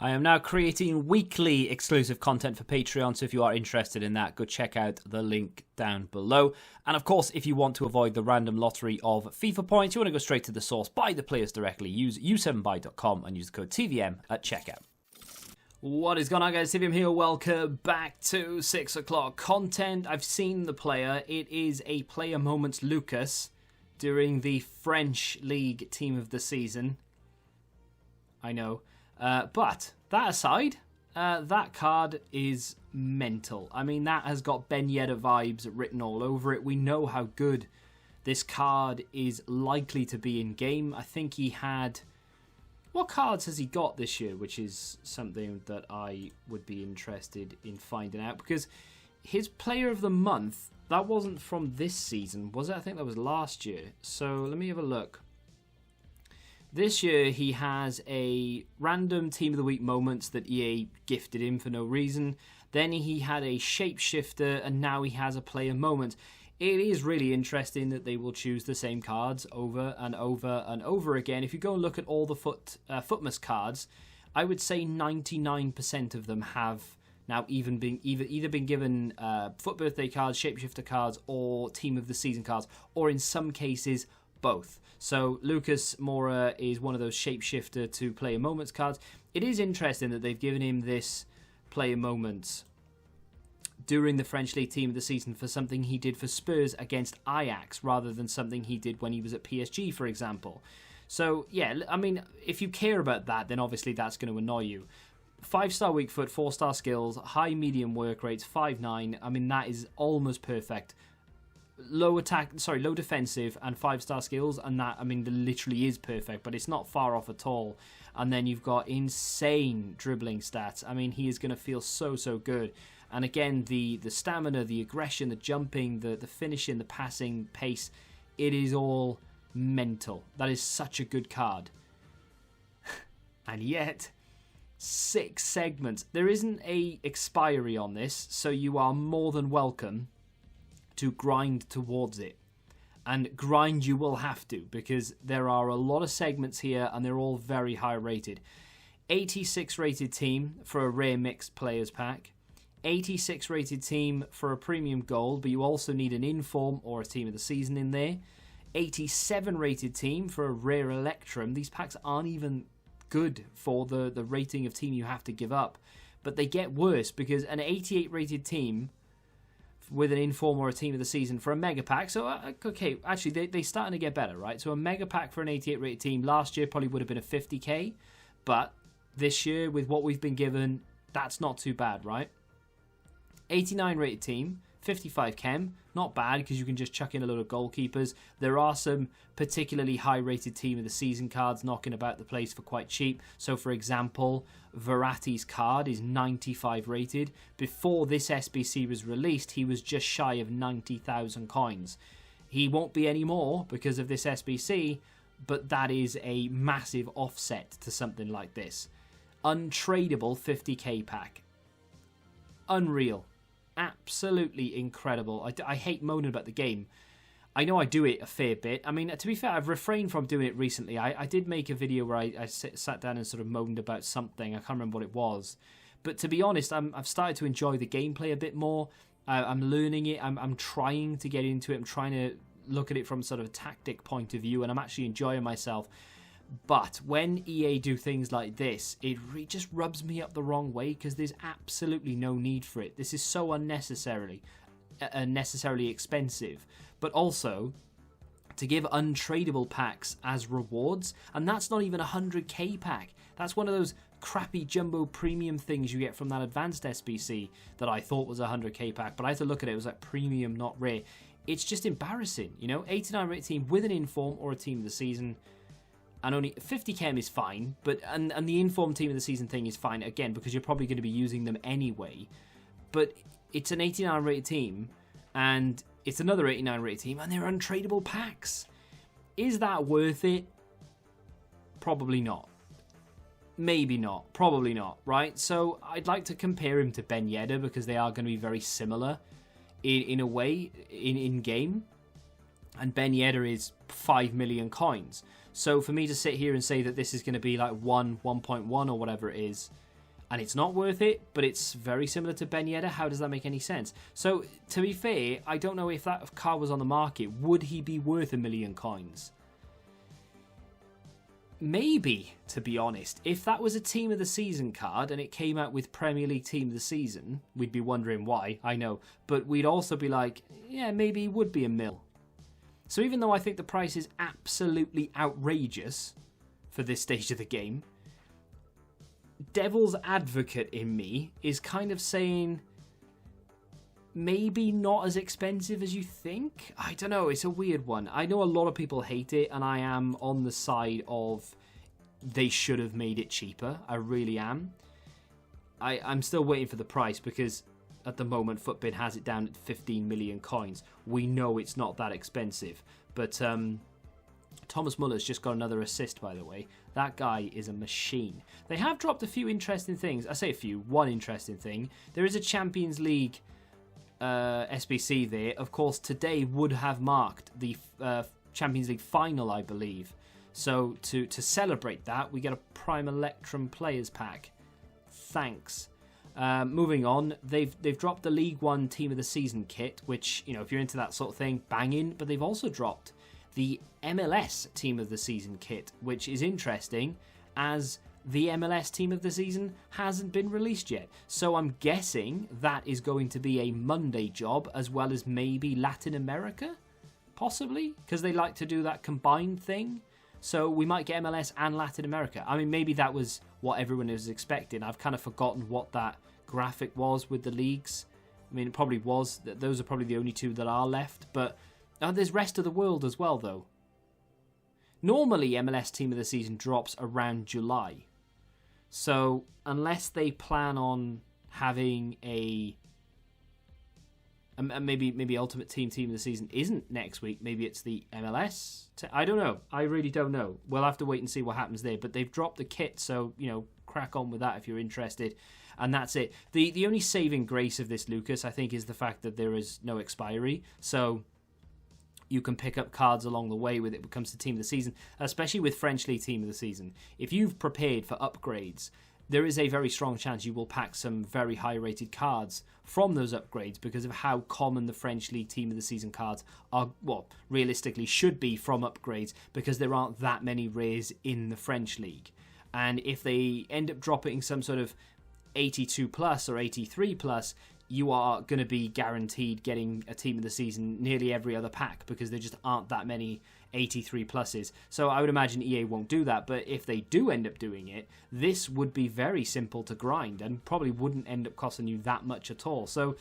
I am now creating weekly exclusive content for Patreon, so if you are interested in that, go check out the link down below. And of course, if you want to avoid the random lottery of FIFA points, you want to go straight to the source, buy the players directly, use u7buy.com and use the code TVM at checkout. What is going on, guys? TVM here. Welcome back to 6 o'clock content. I've seen the player. It is a player moments Lucas during the French League Team of the Season. I know. But that aside, that card is mental. I mean, that has got Ben Yedder vibes written all over it. We know how good this card is likely to be in game. I think he had... What cards has he got this year? Which is something that I would be interested in finding out. Because his Player of the Month, that wasn't from this season, was it? I think that was last year. So let me have a look. This year, he has a random Team of the Week moments that EA gifted him for no reason. Then he had a shapeshifter, and now he has a player moment. It is really interesting that they will choose the same cards over and over and over again. If you go and look at all the Footmas cards, I would say 99% of them have now either been given Foot Birthday cards, shapeshifter cards, or Team of the Season cards, or in some cases, both. So Lucas Moura is one of those shapeshifter to player moments cards. It is interesting that they've given him this player moments during the French League Team of the Season for something he did for Spurs against Ajax rather than something he did when he was at PSG, for example. So, yeah, I mean, if you care about that, then obviously that's going to annoy you. 5-star weak foot, 4-star skills, high medium work rates, 5'9". I mean, that is almost perfect. Low defensive and 5-star skills, and that, I mean, literally is perfect, but it's not far off at all. And then you've got insane dribbling stats. I mean, he is going to feel so good. And again, the stamina, the aggression, the jumping, the finishing, the passing, pace, it is all mental. That is such a good card. And yet, 6 segments. There isn't a expiry on this, so you are more than welcome to grind towards it. And grind you will have to, because there are a lot of segments here and they're all very high rated. 86 rated team for a rare mixed players pack. 86 rated team for a premium gold, but you also need an inform or a team of the season in there. 87 rated team for a rare electrum. These packs aren't even good for the rating of team you have to give up, but they get worse because an 88 rated team with an inform or a team of the season for a mega pack. So, okay, actually, they're starting to get better, right? So a mega pack for an 88 rated team last year probably would have been a 50k, but this year, with what we've been given, that's not too bad, right? 89 rated team, 55 chem, not bad because you can just chuck in a load of goalkeepers. There are some particularly high rated team of the season cards knocking about the place for quite cheap. So for example, Verratti's card is 95 rated. Before this SBC was released, he was just shy of 90,000 coins. He won't be anymore because of this SBC, but that is a massive offset to something like this. Untradeable 50k pack. Unreal. Absolutely incredible. I hate moaning about the game. I know I do it a fair bit. I mean, to be fair, I've refrained from doing it recently. I did make a video where I sat down and sort of moaned about something. I can't remember what it was. But to be honest, I've started to enjoy the gameplay a bit more. I'm learning it. I'm trying to get into it. I'm trying to look at it from sort of a tactic point of view, and I'm actually enjoying myself. But when EA do things like this, it just rubs me up the wrong way because there's absolutely no need for it. This is so unnecessarily expensive. But also, to give untradeable packs as rewards, and that's not even a 100k pack. That's one of those crappy jumbo premium things you get from that advanced SBC that I thought was a 100k pack, but I had to look at it, it was like premium, not rare. It's just embarrassing, you know? 89 rated team with an inform or a team of the season. And only 50 chem is fine, but and the inform team of the season thing is fine, again, because you're probably going to be using them anyway. But it's an 89 rated team, and it's another 89 rated team, and they're untradeable packs. Is that worth it? Probably not. Maybe not. Probably not, right? So I'd like to compare him to Ben Yedder, because they are going to be very similar in a way, in-game. And Ben Yedder is 5 million coins. So for me to sit here and say that this is going to be like 1.1 or whatever it is, And it's not worth it, but it's very similar to Ben Yedder. How does that make any sense? So, to be fair, I don't know if that card was on the market. Would he be worth 1 million coins? Maybe, to be honest. If that was a Team of the Season card and it came out with Premier League Team of the Season, we'd be wondering why, I know. But we'd also be like, yeah, maybe he would be 1 mil. So even though I think the price is absolutely outrageous for this stage of the game, devil's advocate in me is kind of saying maybe not as expensive as you think. I don't know, it's a weird one. I know a lot of people hate it, and I am on the side of they should have made it cheaper. I really am. I'm still waiting for the price, because at the moment Futbin has it down at 15 million coins. We know it's not that expensive, but Thomas Muller's just got another assist, by the way. That guy is a machine. They have dropped a few interesting things. I say a few, one interesting thing. There is a Champions League SBC there. Of course, today would have marked the Champions League final, I believe. So to celebrate that, we get a Prime Electrum Players Pack. Thanks. Moving on, they've dropped the League One Team of the Season kit, which, you know, if you're into that sort of thing, banging. But they've also dropped the MLS Team of the Season kit, which is interesting, as the MLS Team of the Season hasn't been released yet. So I'm guessing that is going to be a Monday job, as well as maybe Latin America, possibly, because they like to do that combined thing. So we might get MLS and Latin America. I mean, maybe that was what everyone was expecting. I've kind of forgotten what that graphic was with the leagues. I mean, it probably was. Those are probably the only two that are left. But there's rest of the world as well, though. Normally, MLS Team of the Season drops around July. So, unless they plan on having a maybe Ultimate Team of the Season isn't next week, maybe it's the MLS. I don't know. I really don't know. We'll have to wait and see what happens there. But they've dropped the kit, so, you know, crack on with that if you're interested. And that's it. The only saving grace of this, Lucas, I think, is the fact that there is no expiry. So you can pick up cards along the way with it when it comes to Team of the Season, especially with French League Team of the Season. If you've prepared for upgrades, there is a very strong chance you will pack some very high-rated cards from those upgrades because of how common the French League Team of the Season cards are, well, realistically should be from upgrades, because there aren't that many rares in the French League. And if they end up dropping some sort of 82 plus or 83 plus, you are going to be guaranteed getting a Team of the Season nearly every other pack, because there just aren't that many 83 pluses. So I would imagine EA won't do that, but if they do end up doing it, this would be very simple to grind and probably wouldn't end up costing you that much at all. So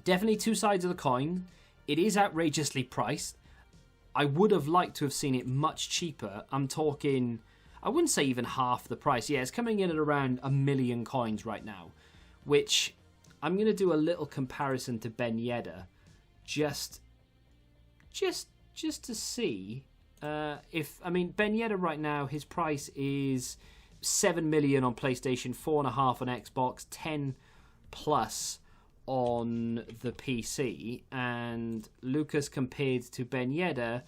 definitely two sides of the coin. It is outrageously priced. I would have liked to have seen it much cheaper. I'm talking, I wouldn't say even half the price. Yeah, it's coming in at around 1 million coins right now, which I'm going to do a little comparison to Ben Yedder just to see if, I mean, Ben Yedder right now, his price is 7 million on PlayStation, 4.5 on Xbox, 10 plus on the PC, and Lucas compared to Ben Yedder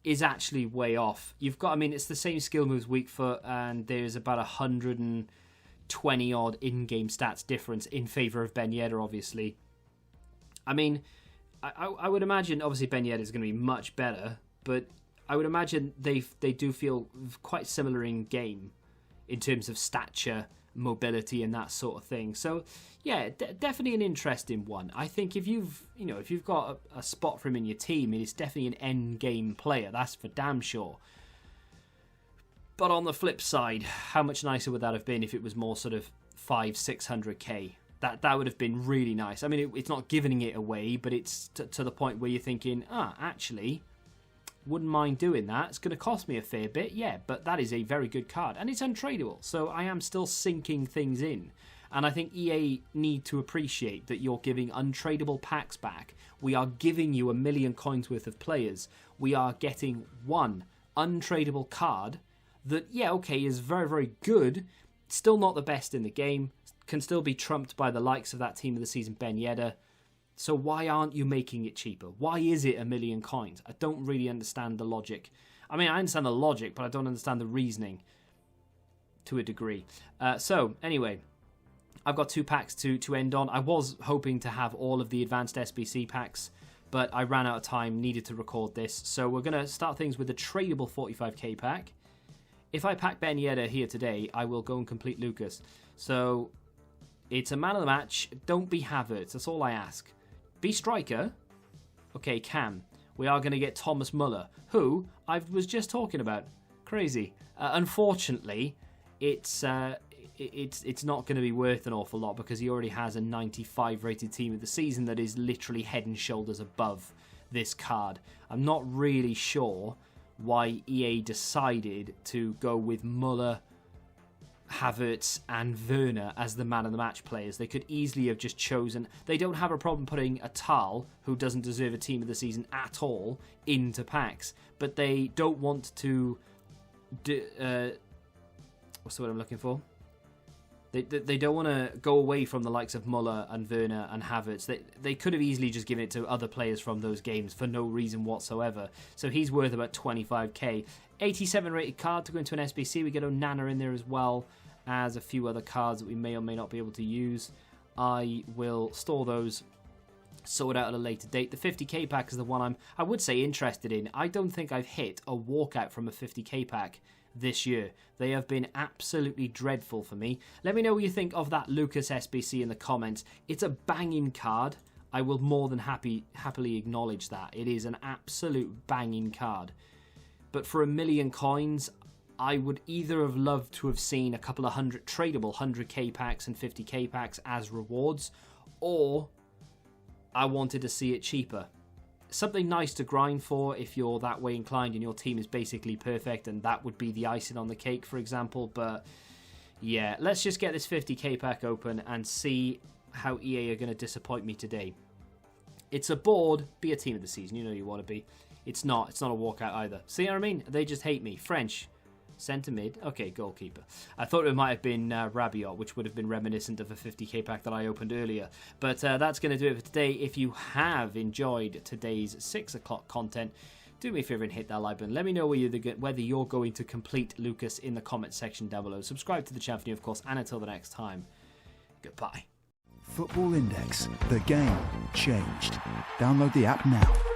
is actually way off. You've got, I mean, it's the same skill moves, weak foot, and there's about 120 odd in-game stats difference in favour of Ben Yedder, obviously. I mean, I would imagine, obviously, Ben Yedder is going to be much better, but I would imagine they do feel quite similar in game in terms of stature, mobility, and that sort of thing. So, yeah, definitely an interesting one. I think if you've got a spot for him in your team, it is definitely an end game player. That's for damn sure. But on the flip side, how much nicer would that have been if it was more sort of 500-600k? That would have been really nice. I mean, it's not giving it away, but it's to the point where you're thinking, actually, wouldn't mind doing that. It's going to cost me a fair bit, yeah, but that is a very good card, and it's untradeable, so I am still sinking things in. And I think EA need to appreciate that you're giving untradeable packs back. We are giving you 1 million coins worth of players. We are getting one untradeable card that, yeah, okay, is very, very good, still not the best in the game, can still be trumped by the likes of that Team of the Season Ben Yedder. So why aren't you making it cheaper? Why is it 1 million coins? I don't really understand the logic. I mean, I understand the logic, but I don't understand the reasoning. to a degree. So, anyway, I've got 2 packs to end on. I was hoping to have all of the advanced SBC packs, but I ran out of time, needed to record this. So we're going to start things with a tradable 45k pack. If I pack Ben Yedder here today, I will go and complete Lucas. So it's a man of the match. Don't be Havertz. That's all I ask. Be striker. Okay, Cam. We are going to get Thomas Muller, who I was just talking about. Crazy. Unfortunately, it's not going to be worth an awful lot because he already has a 95 rated team of the season that is literally head and shoulders above this card. I'm not really sure why EA decided to go with Muller, Havertz and Werner as the man of the match players. They could easily have just chosen. They don't have a problem putting a Tal, who doesn't deserve a team of the season at all, into packs, but they don't want to what's the word I'm looking for? They don't want to go away from the likes of Muller and Werner and Havertz. They could have easily just given it to other players from those games for no reason whatsoever. So he's worth about 25k. 87 rated card to go into an SBC. We get Onana in there as well as a few other cards that we may or may not be able to use. I will store those, sort out at a later date. The 50k pack is the one I would say interested in. I don't think I've hit a walkout from a 50k pack this year. They have been absolutely dreadful for me. Let me know what you think of that Lucas SBC in the comments. It's a banging card. I will more than happily acknowledge that. It is an absolute banging card. But for 1,000,000 coins, I would either have loved to have seen a couple of tradable 100k packs and 50k packs as rewards, or I wanted to see it cheaper. Something nice to grind for if you're that way inclined and your team is basically perfect, and that would be the icing on the cake, for example. But yeah, let's just get this 50k pack open and see how EA are going to disappoint me today. It's a board, be a team of the season, you know you want to be. It's not a walkout either. See what I mean? They just hate me. French. Centre mid. Okay, goalkeeper. I thought it might have been Rabiot, which would have been reminiscent of a 50k pack that I opened earlier. But that's going to do it for today. If you have enjoyed today's 6 o'clock content, do me a favour and hit that like button. Let me know whether you're going to complete Lucas in the comment section down below. Subscribe to the channel, of course, and until the next time, goodbye. Football Index. The game changed. Download the app now.